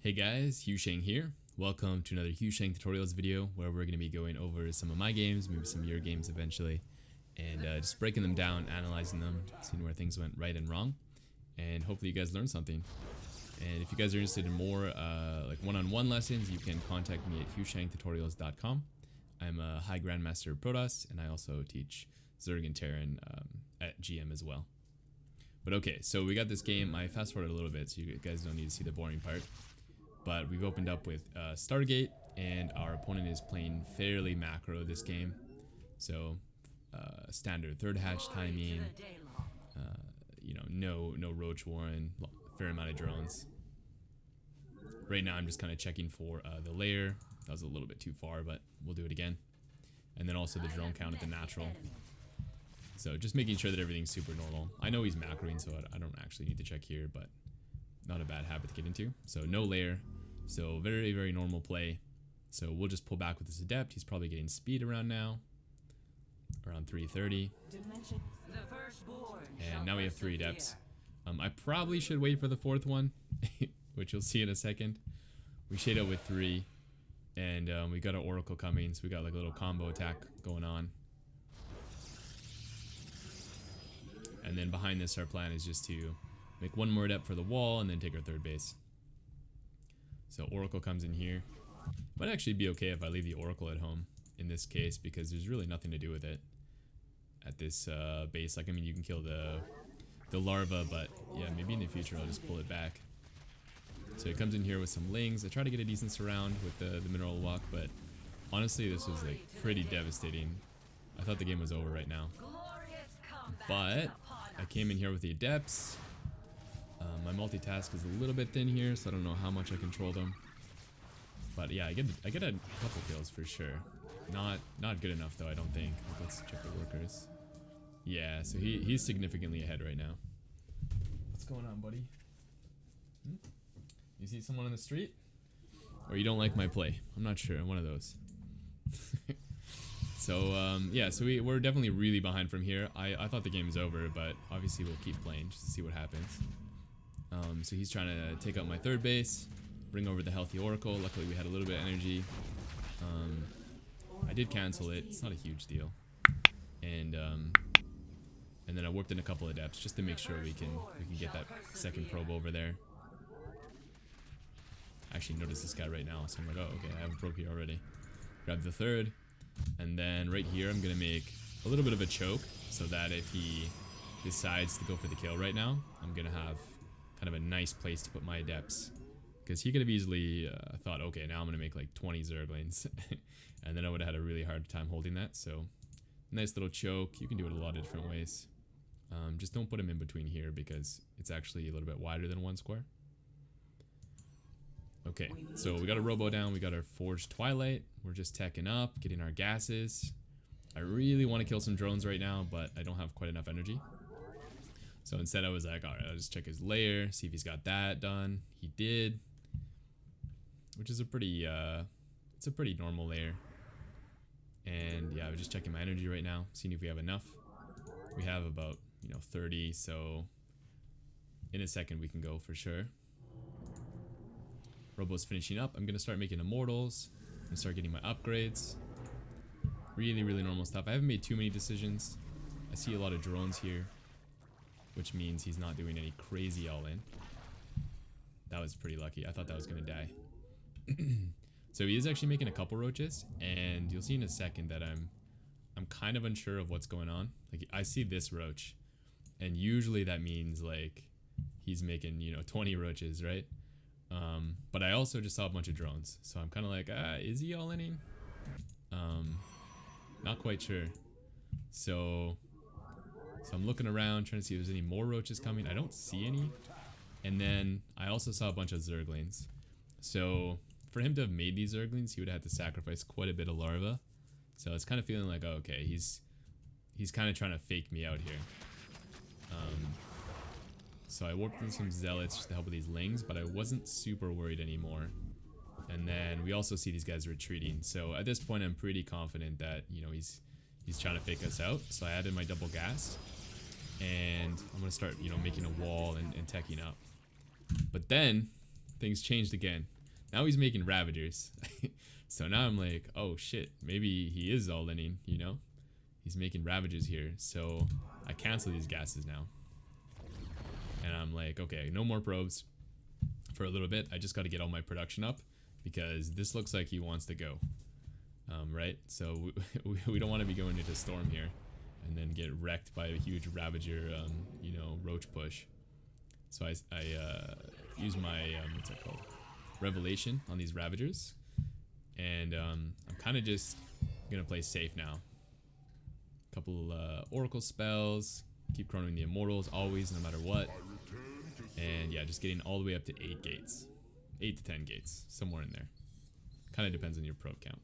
Hey guys, Husheng here. Welcome to another Husheng tutorials video where we're going to be going over some of my games, maybe some of your games eventually, and just breaking them down, analyzing them, seeing where things went right and wrong, and hopefully you guys learned something. And if you guys are interested in more like one-on-one lessons, you can contact me at hushengtutorials.com. I'm a High Grandmaster of Protoss, and I also teach Zerg and Terran at GM as well. But okay, so we got this game. I fast forwarded a little bit so you guys don't need to see the boring part. But we've opened up with Stargate, and our opponent is playing fairly macro this game. So standard third hatch timing, you know, no roach warren, fair amount of drones. Right now I'm just kind of checking for the layer. That was a little bit too far, but we'll do it again. And then also the drone count at the natural. So just making sure that everything's super normal. I know he's macroing, so I don't actually need to check here, but not a bad habit to get into. So no layer. So very, very normal play. So we'll just pull back with this adept. He's probably getting speed around now. Around 330. And now we have 3 adepts. I probably should wait for the 4th one, which you'll see in a second. We shade out with 3. And we got our Oracle coming, so we got like a little combo attack going on. And then behind this, our plan is just to make 1 more adept for the wall and then take our 3rd base. So Oracle comes in here. Might actually be okay if I leave the Oracle at home in this case, because there's really nothing to do with it at this base. Like, I mean, you can kill the larva, but yeah, maybe in the future I'll just pull it back. So it comes in here with some lings. I try to get a decent surround with the mineral walk, but honestly this was like pretty devastating. I thought the game was over right now. But I came in here with the adepts. My multitask is a little bit thin here, so I don't know how much I control them. But yeah, I get a couple kills for sure. Not good enough though, I don't think. Let's check the workers. Yeah, so he's significantly ahead right now. What's going on, buddy? You see someone on the street? Or you don't like my play? I'm not sure. I'm one of those. So yeah, so we're definitely really behind from here. I thought the game was over, but obviously we'll keep playing just to see what happens. So he's trying to take out my 3rd base, bring over the healthy Oracle. Luckily we had a little bit of energy. I did cancel it. It's not a huge deal. And then I warped in a couple of adepts just to make sure we can get that 2nd probe over there. I actually noticed this guy right now, so I'm like, oh, okay, I have a probe here already. Grab the 3rd, and then right here I'm gonna make a little bit of a choke so that if he decides to go for the kill right now, I'm gonna have kind of a nice place to put my adepts, because he could have easily thought, okay, now I'm gonna make like 20 Zerglings, and then I would have had a really hard time holding that. So nice little choke. You can do it a lot of different ways. Just don't put him in between here because it's actually a little bit wider than 1 square. Okay, so we got a robo down, we got our Forged Twilight, we're just teching up, getting our gases. I really want to kill some drones right now, but I don't have quite enough energy. So instead I was like, alright, I'll just check his layer, see if he's got that done. He did, which is a pretty, it's a pretty normal layer. And yeah, I was just checking my energy right now, seeing if we have enough. We have about, 30, so in a second we can go for sure. Robo's finishing up. I'm gonna start making immortals. I'm gonna start getting my upgrades. Really, really normal stuff. I haven't made too many decisions. I see a lot of drones here, which means he's not doing any crazy all-in. That was pretty lucky. I thought that was gonna die. So he is actually making a couple roaches, and you'll see in a second that I'm kind of unsure of what's going on. Like, I see this roach, and usually that means like he's making 20 roaches, right? But I also just saw a bunch of drones, so I'm kind of like, is he all-inning? Not quite sure. So I'm looking around trying to see if there's any more roaches coming. I don't see any. And then I also saw a bunch of Zerglings. So for him to have made these Zerglings, he would have had to sacrifice quite a bit of larva. So it's kind of feeling like, oh, okay, he's kind of trying to fake me out here. So I warped in some zealots just to help with these lings, but I wasn't super worried anymore. And then we also see these guys retreating. So at this point, I'm pretty confident that he's trying to fake us out. So I added my double gas, and I'm gonna start making a wall and teching up. But then things changed again. Now he's making Ravagers. So now I'm like, oh shit, maybe he is all-inning, you know? He's making Ravagers here, so I cancel these gases now. And I'm like, okay, no more probes for a little bit. I just got to get all my production up because this looks like he wants to go. Right? So we don't want to be going into Storm here and then get wrecked by a huge Ravager, you know, roach push. So I use my, what's that called? Revelation on these Ravagers. And I'm kind of just going to play safe now. Couple Oracle spells. Keep chronoing the Immortals always, no matter what. And yeah, just getting all the way up to 8 gates. 8 to 10 gates. Somewhere in there. Kind of depends on your probe count.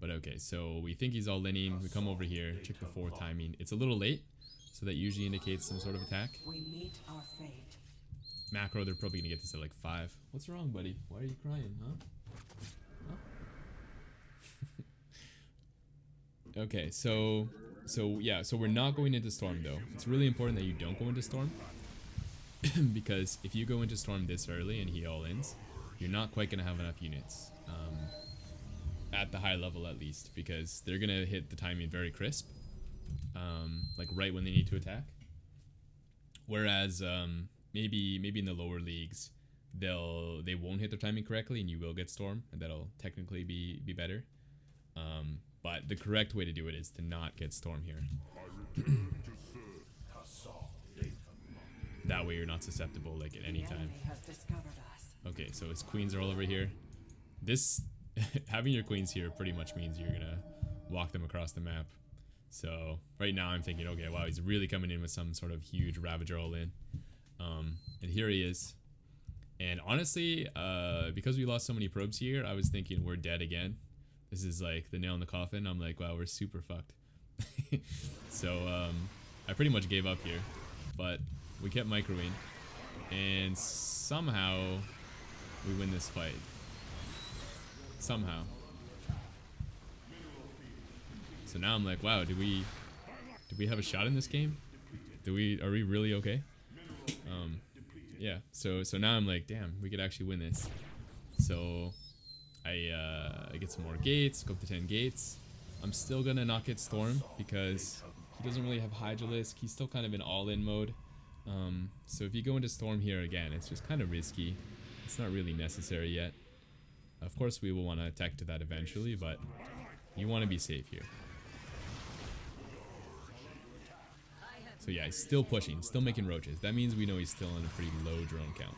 But okay, so we think he's all inning. We come over here, check the 4 timing. It's a little late, so that usually indicates some sort of attack. We meet our fate. Macro, they're probably gonna get this at like 5. What's wrong, buddy? Why are you crying, huh? Okay, so yeah, so we're not going into Storm though. It's really important that you don't go into Storm. Because if you go into Storm this early and he all-ins, you're not quite gonna have enough units. At the high level at least, because they're gonna hit the timing very crisp, like right when they need to attack. Whereas maybe in the lower leagues they won't hit their timing correctly and you will get Storm, and that'll technically be better. But the correct way to do it is to not get Storm here. That way you're not susceptible like at any time. Okay, so his queens are all over here. This having your queens here pretty much means you're gonna walk them across the map. So right now I'm thinking, okay, wow, he's really coming in with some sort of huge Ravager all in. And here he is. And honestly, because we lost so many probes here, I was thinking we're dead again. This is like the nail in the coffin. I'm like, wow, we're super fucked. So I pretty much gave up here, but we kept microwing, and somehow we win this fight. Somehow. So now I'm like, wow, did we have a shot in this game? Are we really okay? Yeah, so now I'm like, damn, we could actually win this. So I get some more gates, go up to 10 gates. I'm still gonna not get Storm because he doesn't really have Hydralisk. He's still kind of in all-in mode. So if you go into Storm here again, it's just kind of risky. It's not really necessary yet. Of course we will want to attack to that eventually, but you want to be safe here. So yeah, he's still pushing, still making roaches. That means we know he's still on a pretty low drone count,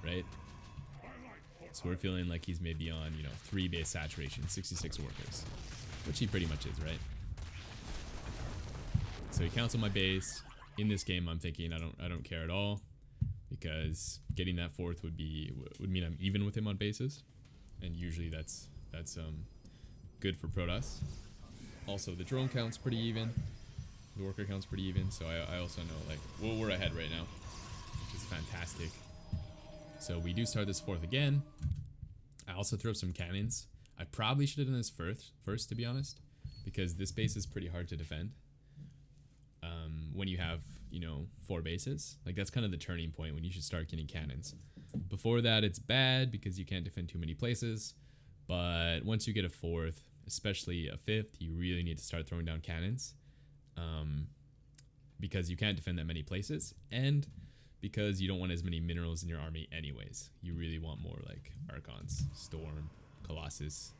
right? So we're feeling like he's maybe on, you know, 3 base saturation, 66 workers, which he pretty much is, right? So he counts on my base. In this game, I'm thinking I don't care at all, because getting that 4th would mean I'm even with him on bases, and usually that's good for Protoss. Also, the drone count's pretty even, the worker count's pretty even, so I also know like we're ahead right now, which is fantastic. So we do start this 4th again. I also throw some cannons. I probably should have done this first, to be honest, because this base is pretty hard to defend. When you have, you know, 4 bases, like that's kind of the turning point when you should start getting cannons. Before that, it's bad because you can't defend too many places, but once you get a 4th, especially a 5th, you really need to start throwing down cannons, because you can't defend that many places, and because you don't want as many minerals in your army anyways. You really want more like Archons, Storm, Colossus,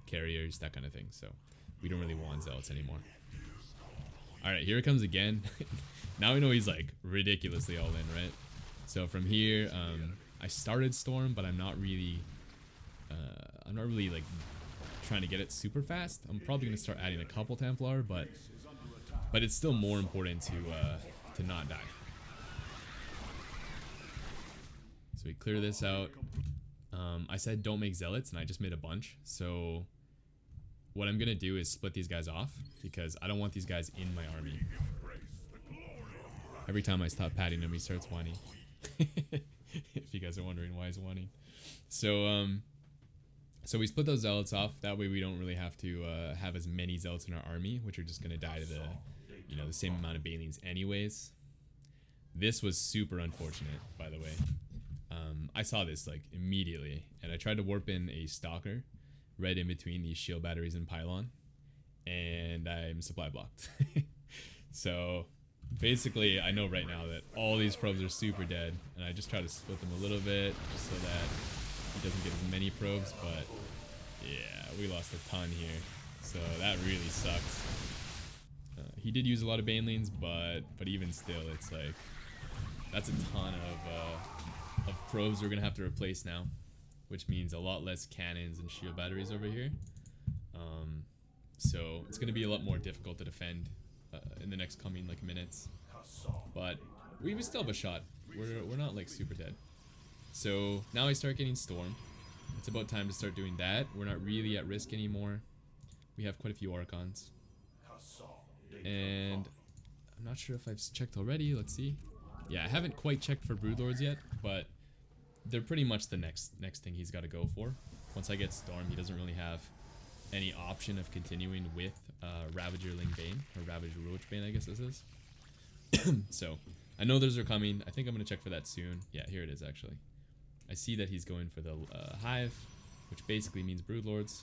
Carriers, that kind of thing. So we don't really want Zealots anymore. Alright, here it comes again. Now we know he's like ridiculously all in, right? So from here, I started Storm, but I'm not really like trying to get it super fast. I'm probably gonna start adding a couple Templar, but it's still more important to not die. So we clear this out. I said don't make Zealots, and I just made a bunch. So what I'm gonna do is split these guys off, because I don't want these guys in my army. Every time I stop patting him, he starts whining. If you guys are wondering why he's whining. So so we split those Zealots off. That way we don't really have to have as many Zealots in our army, which are just gonna die to the same amount of Banelings anyways. This was super unfortunate, by the way. I saw this like immediately, and I tried to warp in a stalker right in between these shield batteries and pylon, and I'm supply blocked. So basically I know right now that all these probes are super dead, and I just try to split them a little bit just so that he doesn't get as many probes. But yeah, we lost a ton here, so that really sucks. He did use a lot of banelings, but even still, it's like that's a ton of probes we're gonna have to replace now, which means a lot less cannons and shield batteries over here. So it's gonna be a lot more difficult to defend in the next coming like minutes, but we still have a shot. We're not like super dead. So now I start getting stormed. It's about time to start doing that. We're not really at risk anymore. We have quite a few Archons, and I'm not sure if I've checked already. Let's see. Yeah, I haven't quite checked for Broodlords yet, but they're pretty much the next thing he's got to go for. Once I get Storm, he doesn't really have any option of continuing with Ravager-ling Bane, or Ravager Roach Bane, I guess this is. So I know those are coming. I think I'm gonna check for that soon. Yeah, here it is actually. I see that he's going for the Hive, which basically means Broodlords.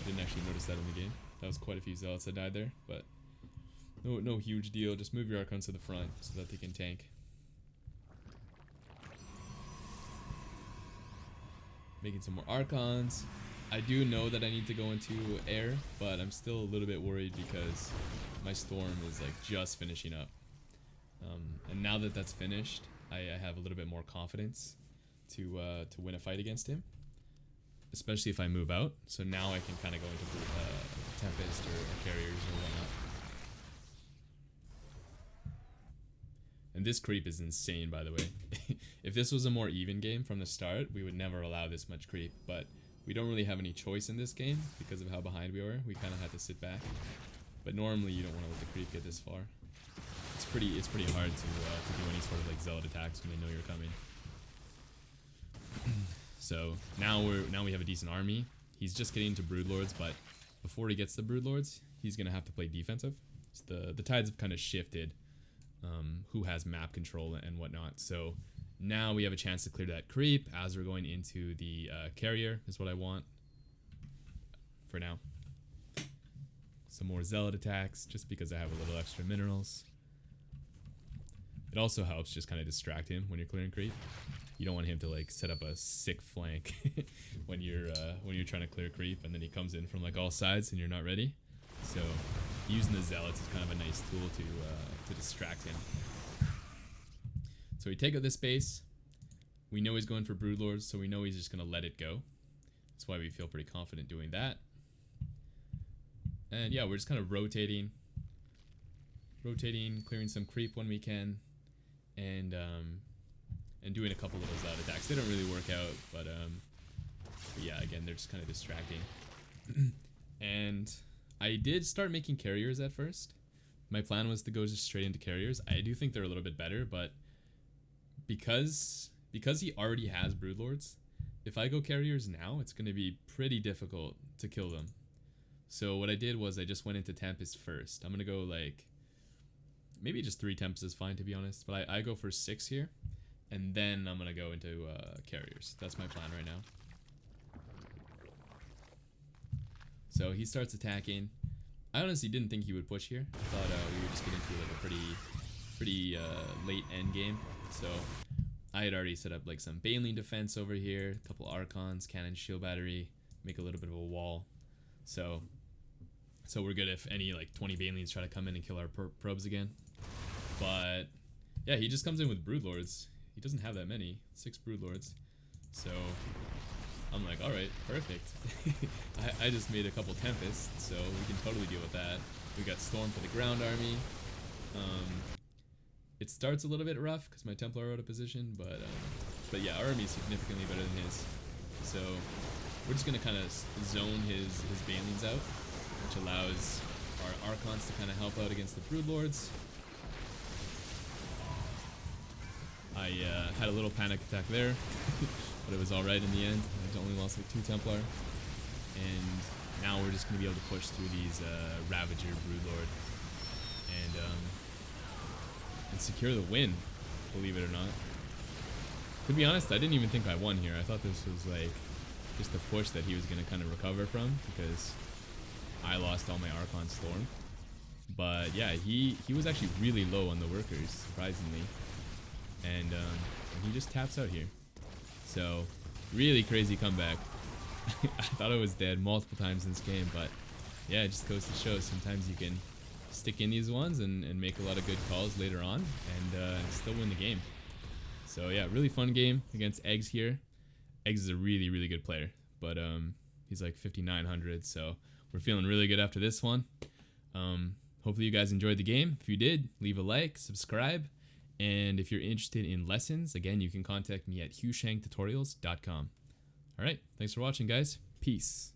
I didn't actually notice that in the game. That was quite a few Zealots that died there, but no huge deal. Just move your Archons to the front so that they can tank. Making some more Archons. I do know that I need to go into air, but I'm still a little bit worried because my Storm is like just finishing up. And now that that's finished, I have a little bit more confidence to win a fight against him, especially if I move out. So now I can kind of go into Tempest or Carriers or whatnot. And this creep is insane, by the way. If this was a more even game from the start, we would never allow this much creep, but we don't really have any choice in this game because of how behind we were. We kind of had to sit back. But normally you don't want to let the creep get this far. It's pretty hard to do any sort of like zealot attacks when they know you're coming. So now we have a decent army. He's just getting into Broodlords, but before he gets the Broodlords, he's gonna have to play defensive. So the tides have kind of shifted. Who has map control and whatnot. So now we have a chance to clear that creep as we're going into the carrier is what I want for now. Some more zealot attacks just because I have a little extra minerals. It also helps just kind of distract him when you're clearing creep. You don't want him to like set up a sick flank when you're trying to clear creep, and then he comes in from like all sides and you're not ready. So using the zealots is kind of a nice tool to distract him. So we take out this base. We know he's going for Broodlords, so we know he's just going to let it go. That's why we feel pretty confident doing that. And yeah, we're just kind of rotating, clearing some creep when we can, and doing a couple little zealot attacks. They don't really work out, but yeah, again, they're just kind of distracting. And I did start making carriers at first. My plan was to go just straight into carriers. I do think they're a little bit better, but because he already has Broodlords, if I go carriers now, it's going to be pretty difficult to kill them. So what I did was I just went into Tempest first. I'm going to go like, maybe just 3 Tempests is fine to be honest, but I go for 6 here, and then I'm going to go into carriers. That's my plan right now. So he starts attacking. I honestly didn't think he would push here. I thought we were just getting through like a pretty late end game. So I had already set up like some Baneling defense over here, a couple Archons, cannon, shield battery, make a little bit of a wall. So we're good if any like 20 Banelings try to come in and kill our probes again. But yeah, he just comes in with Broodlords. He doesn't have that many, 6 Broodlords. So I'm like, alright, perfect. I just made a couple Tempests, so we can totally deal with that. We got Storm for the ground army. It starts a little bit rough because my Templar are out of position, but yeah, our army is significantly better than his. So we're just going to kind of zone his Banelings out, which allows our Archons to kind of help out against the Broodlords. I had a little panic attack there, but it was alright in the end. I only lost like 2 Templar. And now we're just going to be able to push through these Ravager Broodlord and secure the win. believe it or not. To be honest, I didn't even think I won here. I thought this was like just a push that he was going to kind of recover from because I lost all my Archon Storm. But yeah, he was actually really low on the workers, surprisingly. And he just taps out here. So, really crazy comeback. I thought I was dead multiple times in this game, but yeah, it just goes to show sometimes you can stick in these ones and make a lot of good calls later on and still win the game. So yeah, really fun game against eGGz here. eGGz is a really, really good player, but he's like 5,900, so we're feeling really good after this one. Hopefully you guys enjoyed the game. If you did, leave a like, subscribe, and if you're interested in lessons, again, you can contact me at hughshangtutorials.com. Alright, thanks for watching, guys. Peace.